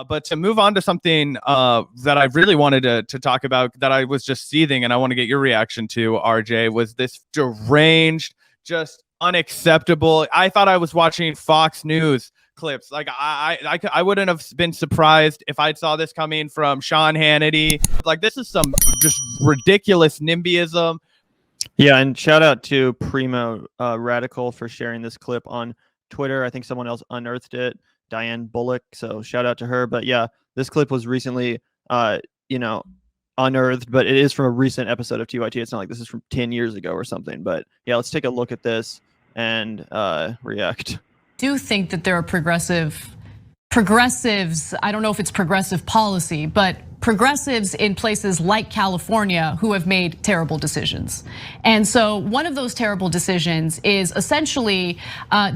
But to move on to something that I really wanted to talk about, that I was just seething, and I want to get your reaction to, RJ, was this deranged, just unacceptable. I thought I was watching Fox News clips. Like I wouldn't have been surprised if I saw this coming from Sean Hannity. Like, this is some just ridiculous NIMBYism. Yeah, and shout out to Primo Radical for sharing this clip on Twitter. I think someone else unearthed it, Diane Bullock. So shout out to her. But yeah, this clip was recently, unearthed, but it is from a recent episode of TYT. It's not like this is from 10 years ago or something. But yeah, let's take a look at this and react. Do think that there are progressives, I don't know if it's progressive policy, but progressives in places like California who have made terrible decisions. And so one of those terrible decisions is essentially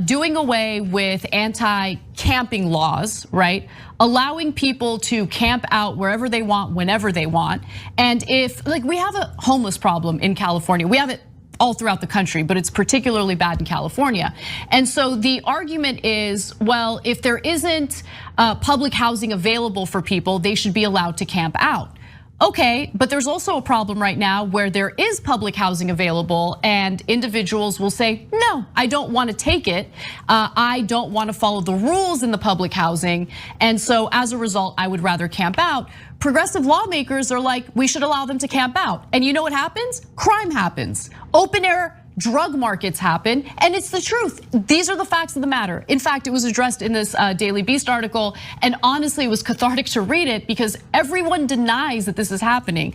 doing away with anti-camping laws, right? Allowing people to camp out wherever they want, whenever they want. And if, like, we have a homeless problem in California, we have it all throughout the country, but it's particularly bad in California. And so the argument is, well, if there isn't public housing available for people, they should be allowed to camp out. Okay, but there's also a problem right now where there is public housing available and individuals will say, no, I don't want to take it. I don't want to follow the rules in the public housing. And so as a result, I would rather camp out. Progressive lawmakers are like, we should allow them to camp out. And you know what happens? Crime happens. Open air drug markets happen, and it's the truth. These are the facts of the matter. In fact, it was addressed in this Daily Beast article, and honestly, it was cathartic to read it because everyone denies that this is happening.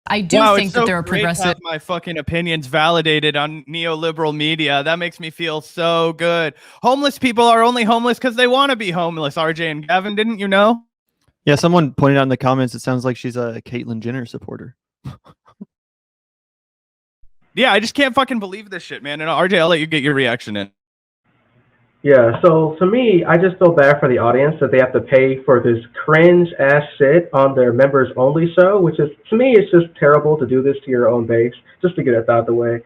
I do think that there are progressive. To have my fucking opinions validated on neoliberal media. That makes me feel so good. Homeless people are only homeless because they want to be homeless. RJ and Gavin, didn't you know? Yeah, someone pointed out in the comments, it sounds like she's a Caitlyn Jenner supporter. Yeah, I just can't fucking believe this shit, man. And RJ, I'll let you get your reaction in. Yeah, so to me, I just feel bad for the audience that they have to pay for this cringe ass shit on their members only show, which is, to me, it's just terrible to do this to your own base, just to get it out of the way.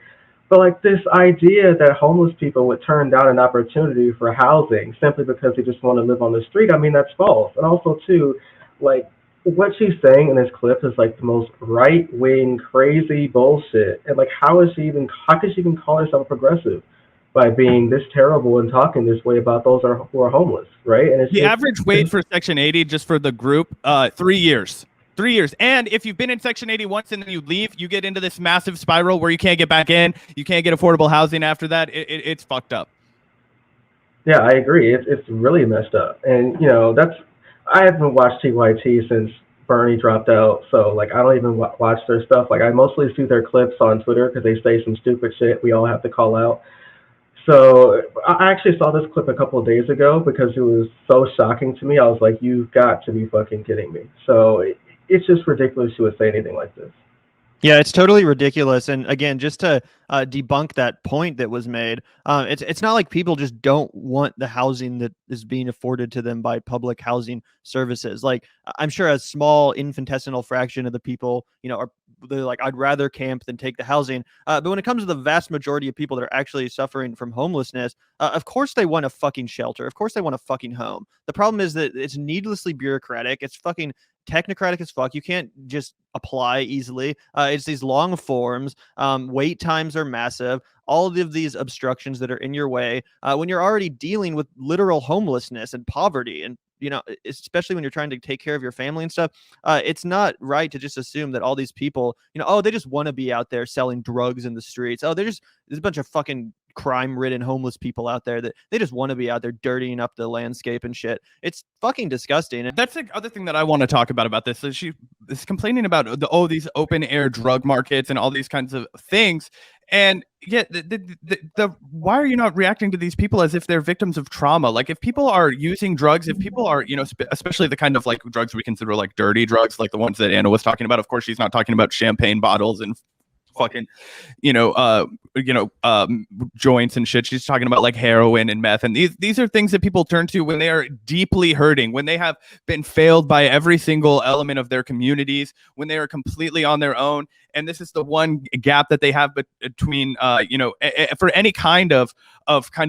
But like this idea that homeless people would turn down an opportunity for housing simply because they just want to live on the street, I mean, that's false. And also too, like, what she's saying in this clip is like the most right-wing, crazy bullshit. And like, how could she even call herself a progressive by being this terrible and talking this way about those who are homeless, right? And it's the average wait for Section 80 just for the group, 3 years. 3 years. And if you've been in Section 80 once and then you leave, you get into this massive spiral where you can't get back in. You can't get affordable housing after that. It's fucked up. Yeah, I agree. It's really messed up. And, you know, I haven't watched TYT since Bernie dropped out. So, like, I don't even watch their stuff. Like, I mostly see their clips on Twitter because they say some stupid shit we all have to call out. So I actually saw this clip a couple of days ago because it was so shocking to me. I was like, you've got to be fucking kidding me. So it's just ridiculous she would say anything like this. Yeah, it's totally ridiculous. And again, just to debunk that point that was made, it's not like people just don't want the housing that is being afforded to them by public housing services. Like, I'm sure a small infinitesimal fraction of the people, you know, they're like, I'd rather camp than take the housing. But when it comes to the vast majority of people that are actually suffering from homelessness, of course they want a fucking shelter. Of course they want a fucking home. The problem is that it's needlessly bureaucratic. It's fucking technocratic as fuck. You can't just apply easily. It's these long forms. Wait times are massive. All of these obstructions that are in your way when you're already dealing with literal homelessness and poverty, and you know, especially when you're trying to take care of your family and stuff. It's not right to just assume that all these people, you know, oh, they just want to be out there selling drugs in the streets. Oh, there's a bunch of fucking crime-ridden homeless people out there that they just want to be out there dirtying up the landscape and shit. It's fucking disgusting. That's the other thing that I want to talk about this. Is she is complaining about these open air drug markets and all these kinds of things. And yeah, why are you not reacting to these people as if they're victims of trauma? Like, if people are using drugs, if people are, you know, especially the kind of like drugs we consider like dirty drugs, like the ones that Anna was talking about. Of course, she's not talking about champagne bottles and fucking, joints and shit. She's talking about like heroin and meth, and these are things that people turn to when they are deeply hurting, when they have been failed by every single element of their communities, when they are completely on their own. And this is the one gap that they have between, for any kind of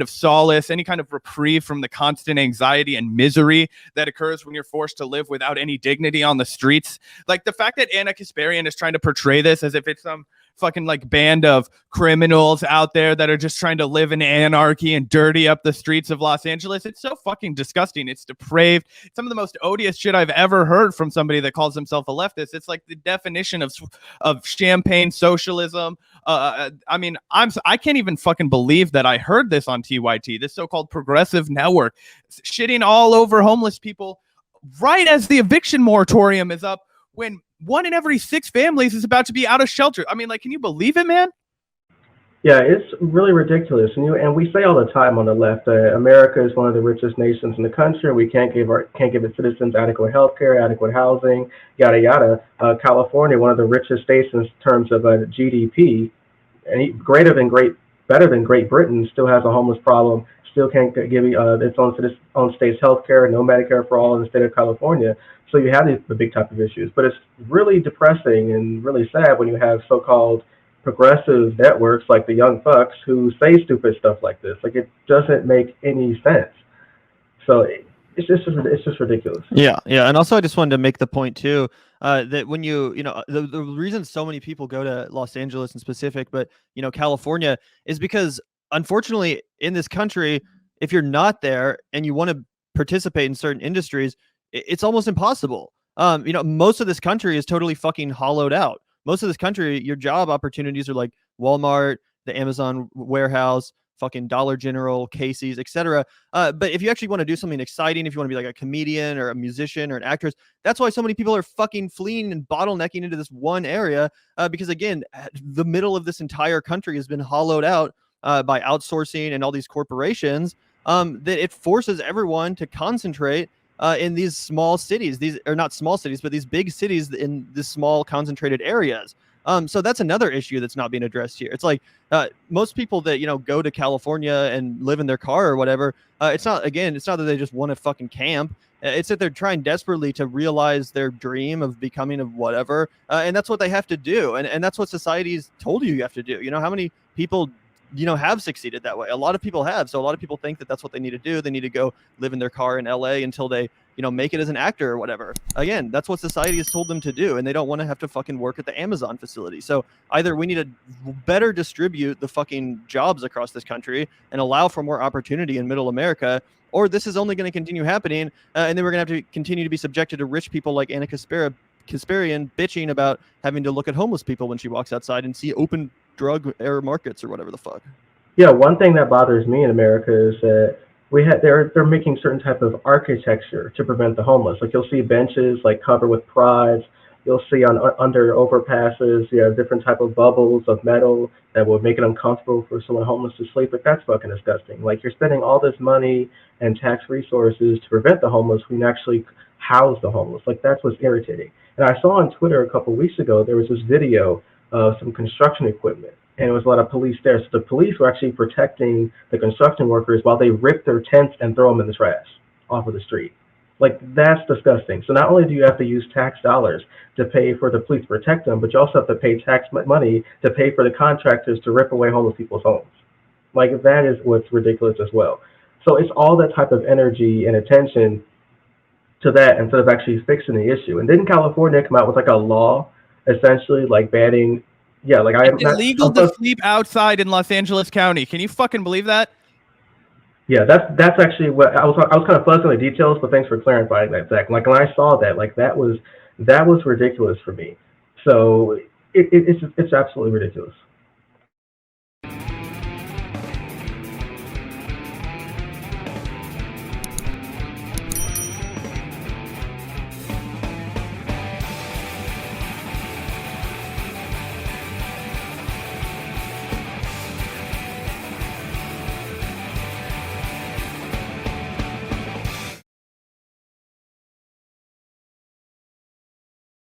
solace, any kind of reprieve from the constant anxiety and misery that occurs when you're forced to live without any dignity on the streets. Like the fact that Anna Kasparian is trying to portray this as if it's some fucking like band of criminals out there that are just trying to live in anarchy and dirty up the streets of Los Angeles. It's so fucking disgusting. It's depraved. It's some of the most odious shit I've ever heard from somebody that calls himself a leftist. It's like the definition of champagne socialism. I can't even fucking believe that I heard this on TYT, this so-called progressive network, shitting all over homeless people right as the eviction moratorium is up, when 1 in every 6 families is about to be out of shelter. I mean, like, can you believe it, man? Yeah, it's really ridiculous. And we say all the time on the left that America is one of the richest nations in the country. We can't give its citizens adequate health care, adequate housing, yada yada. California, one of the richest states in terms of GDP, and better than Great Britain, still has a homeless problem. Still can't give its own state's health care, no Medicare for all in the state of California. So you have the big type of issues. But it's really depressing and really sad when you have so-called progressive networks like the Young Bucks who say stupid stuff like this. Like, it doesn't make any sense. So it's just ridiculous. Yeah. And also, I just wanted to make the point too that when the reason so many people go to Los Angeles in specific, but California, is because unfortunately in this country, if you're not there and you want to participate in certain industries, it's almost impossible. Most of this country is totally fucking hollowed out. Most of this country, your job opportunities are like Walmart, the Amazon warehouse, fucking Dollar General, Casey's, etc. But if you actually want to do something exciting, if you want to be like a comedian or a musician or an actress, that's why so many people are fucking fleeing and bottlenecking into this one area. Because again, the middle of this entire country has been hollowed out by outsourcing and all these corporations, that it forces everyone to concentrate in these small cities. These are not small cities, but these big cities in these small concentrated areas. So that's another issue that's not being addressed here. It's like most people that go to California and live in their car or whatever. It's not that they just want to fucking camp. It's that they're trying desperately to realize their dream of becoming of whatever, and that's what they have to do. And that's what society's told you have to do. How many people have succeeded that way? A lot of people have. So a lot of people think that that's what they need to do. They need to go live in their car in LA until they, make it as an actor or whatever. Again, that's what society has told them to do. And they don't want to have to fucking work at the Amazon facility. So either we need to better distribute the fucking jobs across this country and allow for more opportunity in middle America, or this is only going to continue happening. And then we're going to have to continue to be subjected to rich people like Anna Kasparian bitching about having to look at homeless people when she walks outside and see open drug air markets or whatever the fuck. Yeah, one thing that bothers me in America is that they're making certain type of architecture to prevent the homeless. Like, you'll see benches like covered with prides. You'll see under overpasses, different type of bubbles of metal that will make it uncomfortable for someone homeless to sleep. But that's fucking disgusting. Like, you're spending all this money and tax resources to prevent the homeless when you actually house the homeless. Like, that's what's irritating. And I saw on Twitter a couple of weeks ago, there was this video of some construction equipment, and it was a lot of police there. So the police were actually protecting the construction workers while they ripped their tents and throw them in the trash off of the street. Like, that's disgusting. So not only do you have to use tax dollars to pay for the police to protect them, but you also have to pay tax money to pay for the contractors to rip away homeless people's homes. Like, that is what's ridiculous as well. So it's all that type of energy and attention to that instead of actually fixing the issue. And didn't California come out with like a law essentially like banning it's illegal to sleep outside in Los Angeles County? Can you fucking believe that? Yeah, that's actually what I was kind of fuzzing the details, but thanks for clarifying that, Zach. Like, when I saw that, like, that was ridiculous for me. So it's absolutely ridiculous.